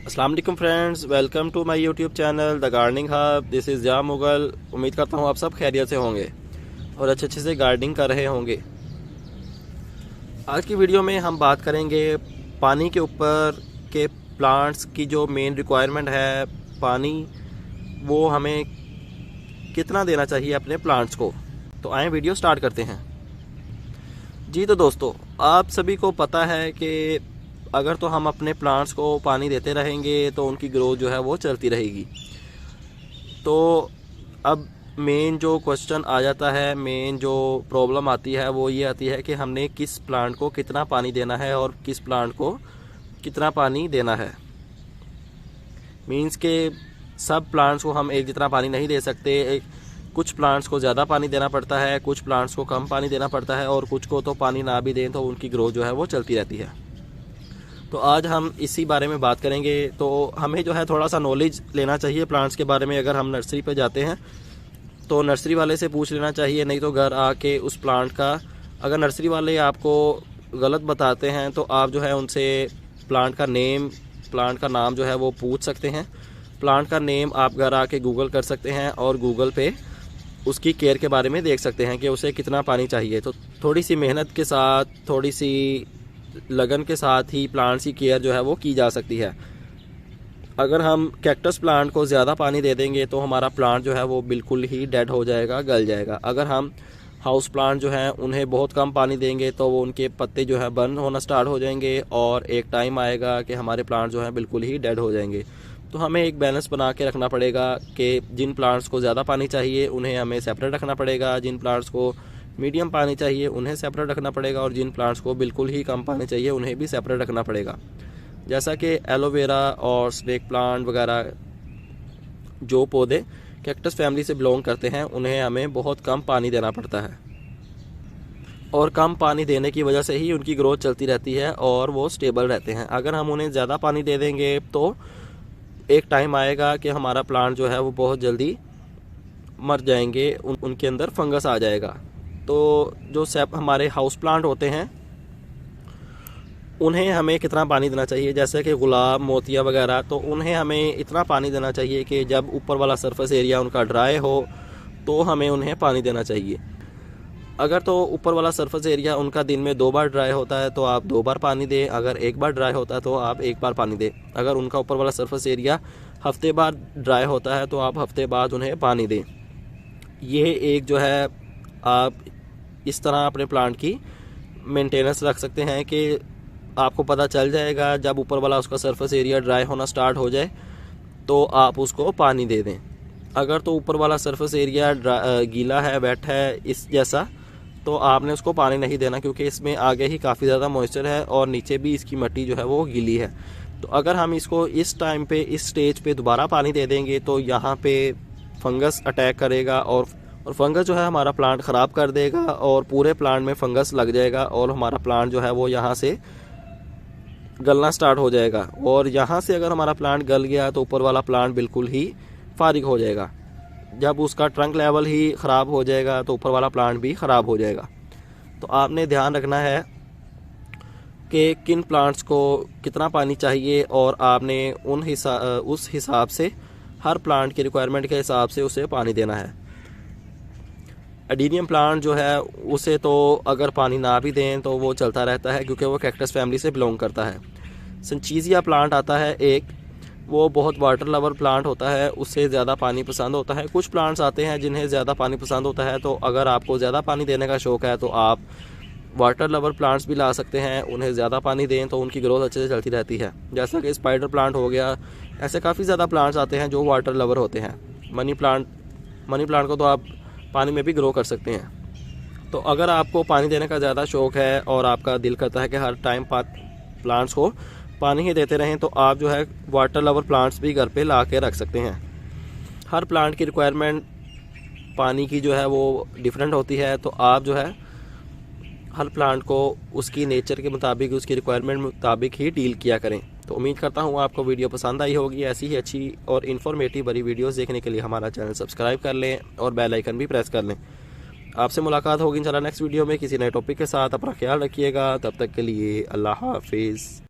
अस्सलाम वालेकुम friends, welcome to my YouTube channel the gardening hub. This is जा मुगल। उम्मीद करता हूँ आप सब खैरियत से होंगे और अच्छे अच्छे से गार्डनिंग कर रहे होंगे। आज की वीडियो में हम बात करेंगे पानी के ऊपर के प्लांट्स की जो मेन रिक्वायरमेंट है, पानी वो हमें कितना देना चाहिए अपने प्लांट्स को। तो आए वीडियो स्टार्ट करते हैं। जी तो दोस्तों, आप सभी को पता है कि अगर तो हम अपने प्लांट्स को पानी देते रहेंगे तो उनकी ग्रोथ जो है वो चलती रहेगी। तो अब मेन जो क्वेश्चन आ जाता है, मेन जो प्रॉब्लम आती है वो ये आती है कि हमने किस प्लांट को कितना पानी देना है और किस प्लांट को कितना पानी देना है। मीन्स के सब प्लांट्स को हम एक जितना पानी नहीं दे सकते। कुछ प्लांट्स को ज़्यादा पानी देना पड़ता है, कुछ प्लांट्स को कम पानी देना पड़ता है और कुछ को तो पानी ना भी दें तो उनकी ग्रोथ जो है वो चलती रहती है। तो आज हम इसी बारे में बात करेंगे। तो हमें जो है थोड़ा सा नॉलेज लेना चाहिए प्लांट्स के बारे में। अगर हम नर्सरी पे जाते हैं तो नर्सरी वाले से पूछ लेना चाहिए, नहीं तो घर आके उस प्लांट का, अगर नर्सरी वाले आपको गलत बताते हैं तो आप जो है उनसे प्लांट का नाम जो है वो पूछ सकते हैं। प्लांट का नेम आप घर आके गूगल कर सकते हैं और गूगल पे उसकी केयर के बारे में देख सकते हैं कि उसे कितना पानी चाहिए। तो थोड़ी सी मेहनत के साथ, थोड़ी सी लगन के साथ ही प्लांट्स की केयर जो है वो की जा सकती है। अगर हम कैक्टस प्लांट को ज़्यादा पानी दे देंगे तो हमारा प्लांट जो है वो बिल्कुल ही डेड हो जाएगा, गल जाएगा। अगर हम हाउस प्लांट जो हैं उन्हें बहुत कम पानी देंगे तो वो उनके पत्ते जो है बर्न होना स्टार्ट हो जाएंगे और एक टाइम आएगा कि हमारे प्लांट जो हैं बिल्कुल ही डेड हो जाएंगे। तो हमें एक बैलेंस बना के रखना पड़ेगा कि जिन प्लांट्स को ज़्यादा पानी चाहिए उन्हें हमें सेपरेट रखना पड़ेगा, जिन प्लांट्स को मीडियम पानी चाहिए उन्हें सेपरेट रखना पड़ेगा और जिन प्लांट्स को बिल्कुल ही कम पानी चाहिए उन्हें भी सेपरेट रखना पड़ेगा। जैसा कि एलोवेरा और स्नेक प्लांट वगैरह जो पौधे कैक्टस फैमिली से बिलोंग करते हैं उन्हें हमें बहुत कम पानी देना पड़ता है और कम पानी देने की वजह से ही उनकी ग्रोथ चलती रहती है और वो स्टेबल रहते हैं। अगर हम उन्हें ज़्यादा पानी दे देंगे तो एक टाइम आएगा कि हमारा प्लांट जो है वो बहुत जल्दी मर जाएंगे, उनके अंदर फंगस आ जाएगा। तो जो हमारे हाउस प्लांट होते हैं उन्हें हमें कितना पानी देना चाहिए, जैसे कि गुलाब, मोतिया वगैरह, तो उन्हें हमें इतना पानी देना चाहिए कि जब ऊपर वाला सरफेस एरिया उनका ड्राई हो तो हमें उन्हें पानी देना चाहिए। अगर तो ऊपर वाला सरफेस एरिया उनका दिन में 2 बार ड्राई होता है तो आप 2 बार पानी दें। अगर 1 बार ड्राई होता है तो आप 1 बार पानी दें। अगर उनका ऊपर वाला सरफेस एरिया हफ्ते बाद ड्राई होता है तो आप हफ्ते बाद उन्हें पानी दें। ये एक जो है आप इस तरह अपने प्लांट की मेंटेनेंस रख सकते हैं कि आपको पता चल जाएगा जब ऊपर वाला उसका सरफेस एरिया ड्राई होना स्टार्ट हो जाए तो आप उसको पानी दे दें। अगर तो ऊपर वाला सरफेस एरिया गीला है, वेट है इस जैसा, तो आपने उसको पानी नहीं देना क्योंकि इसमें आगे ही काफ़ी ज़्यादा मॉइस्चर है और नीचे भी इसकी मिट्टी जो है वो गीली है। तो अगर हम इसको इस टाइम पे, इस स्टेज पे दोबारा पानी दे देंगे तो यहाँ पे फंगस अटैक करेगा और फंगस जो है हमारा प्लांट ख़राब कर देगा और पूरे प्लांट में फंगस लग जाएगा और हमारा प्लांट जो है वो यहाँ से गलना स्टार्ट हो जाएगा। और यहाँ से अगर हमारा प्लांट गल गया तो ऊपर वाला प्लांट बिल्कुल ही फारिग हो जाएगा। जब उसका ट्रंक लेवल ही ख़राब हो जाएगा तो ऊपर वाला प्लांट भी ख़राब हो जाएगा। तो आपने ध्यान रखना है कि किन प्लांट्स को कितना पानी चाहिए और आपने उस हिसाब से हर प्लांट की रिक्वायरमेंट के हिसाब से उसे पानी देना है। एडीनियम प्लांट जो है उसे तो अगर पानी ना भी दें तो वो चलता रहता है क्योंकि वो कैक्टस फैमिली से बिलोंग करता है। संचीजिया प्लांट आता है एक, वो बहुत वाटर लवर प्लांट होता है, उससे ज़्यादा पानी पसंद होता है। कुछ प्लांट्स आते हैं जिन्हें ज़्यादा पानी पसंद होता है, तो अगर आपको ज़्यादा पानी देने का शौक़ है तो आप वाटर लवर प्लांट्स भी ला सकते हैं। उन्हें ज़्यादा पानी दें तो उनकी ग्रोथ अच्छे से चलती रहती है। जैसा कि स्पाइडर प्लांट हो गया, ऐसे काफ़ी ज़्यादा प्लांट्स आते हैं जो वाटर लवर होते हैं। मनी प्लांट को तो आप पानी में भी ग्रो कर सकते हैं। तो अगर आपको पानी देने का ज़्यादा शौक़ है और आपका दिल करता है कि हर टाइम प्लांट्स को पानी ही देते रहें, तो आप जो है वाटर लवर प्लांट्स भी घर पे ला के रख सकते हैं। हर प्लांट की रिक्वायरमेंट पानी की जो है वो डिफरेंट होती है, तो आप जो है हर प्लांट को उसकी नेचर के मुताबिक, उसकी रिक्वायरमेंट मुताबिक ही डील किया करें। तो उम्मीद करता हूँ आपको वीडियो पसंद आई होगी। ऐसी ही अच्छी और इन्फॉर्मेटिव बड़ी वीडियोस देखने के लिए हमारा चैनल सब्सक्राइब कर लें और बेल आइकन भी प्रेस कर लें। आपसे मुलाकात होगी इंशाल्लाह नेक्स्ट वीडियो में किसी नए टॉपिक के साथ। अपना ख्याल रखिएगा, तब तक के लिए अल्लाह हाफिज़।